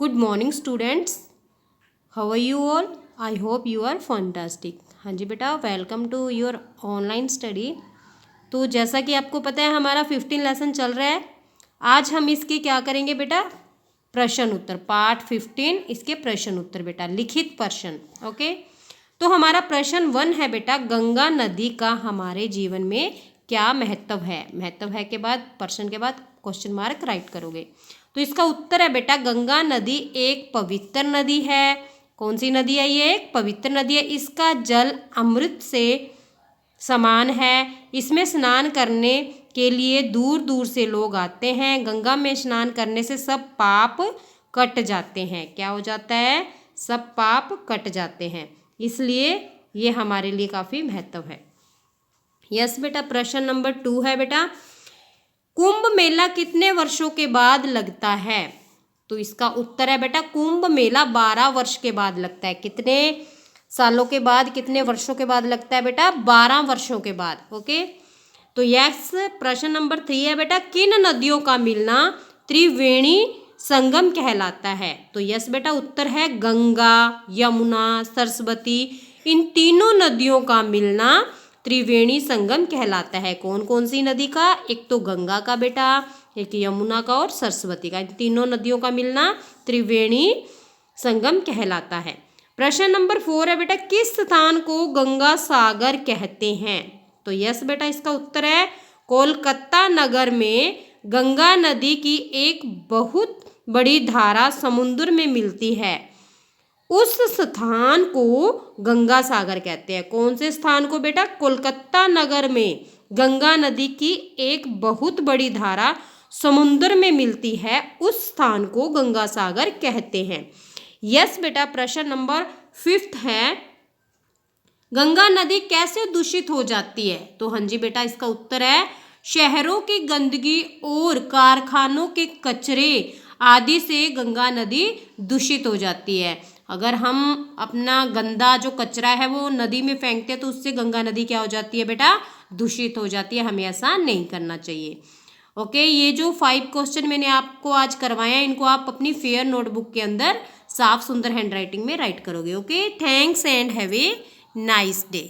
Good morning students, how are you all? I hope you are fantastic. हाँ जी बेटा, welcome to your online study. तो जैसा कि आपको पता है हमारा 15 लेसन चल रहा है। आज हम इसके क्या करेंगे बेटा? प्रश्न उत्तर, पार्ट 15 इसके प्रश्न उत्तर बेटा, लिखित प्रश्न। ओके, तो हमारा प्रश्न 1 है बेटा, गंगा नदी का हमारे जीवन में क्या महत्व है? महत्व है के बाद प्रश्न के बाद क्वेश्चन मार्क राइट करोगे। तो इसका उत्तर है बेटा, गंगा नदी एक पवित्र नदी है। कौन सी नदी है ये? एक पवित्र नदी है। इसका जल अमृत से समान है। इसमें स्नान करने के लिए दूर दूर से लोग आते हैं। गंगा में स्नान करने से सब पाप कट जाते हैं। क्या हो जाता है? सब पाप कट जाते हैं। इसलिए ये हमारे लिए काफ़ी महत्व है। यस बेटा, प्रश्न नंबर 2 है बेटा, कुंभ मेला कितने वर्षों के बाद लगता है? तो इसका उत्तर है बेटा, कुंभ मेला 12 वर्ष के बाद लगता है। कितने सालों के बाद, कितने वर्षों के बाद लगता है बेटा? 12 वर्षों के बाद। ओके, तो यस, प्रश्न नंबर 3 है बेटा, किन नदियों का मिलना त्रिवेणी संगम कहलाता है? तो यस बेटा, उत्तर है गंगा, यमुना, सरस्वती। इन तीनों नदियों का मिलना त्रिवेणी संगम कहलाता है। कौन कौन सी नदी का? एक तो गंगा का बेटा, एक यमुना का और सरस्वती का। इन तीनों नदियों का मिलना त्रिवेणी संगम कहलाता है। प्रश्न नंबर 4 है बेटा, किस स्थान को गंगा सागर कहते हैं? तो यस बेटा, इसका उत्तर है कोलकाता नगर में गंगा नदी की एक बहुत बड़ी धारा समुद्र में मिलती है। उस स्थान को गंगा सागर कहते हैं। कौन से स्थान को बेटा? कोलकाता नगर में गंगा नदी की एक बहुत बड़ी धारा समुद्र में मिलती है, उस स्थान को गंगा सागर कहते हैं। यस बेटा, प्रश्न नंबर 5 है, गंगा नदी कैसे दूषित हो जाती है? तो हाँ जी बेटा, इसका उत्तर है शहरों की गंदगी और कारखानों के कचरे आदि से गंगा नदी दूषित हो जाती है। अगर हम अपना गंदा जो कचरा है वो नदी में फेंकते हैं तो उससे गंगा नदी क्या हो जाती है बेटा? दूषित हो जाती है। हमें ऐसा नहीं करना चाहिए। ओके, ये जो 5 क्वेश्चन मैंने आपको आज करवाए हैं, इनको आप अपनी फेयर नोटबुक के अंदर साफ सुंदर हैंडराइटिंग में राइट करोगे। Okay, thanks and have a nice day.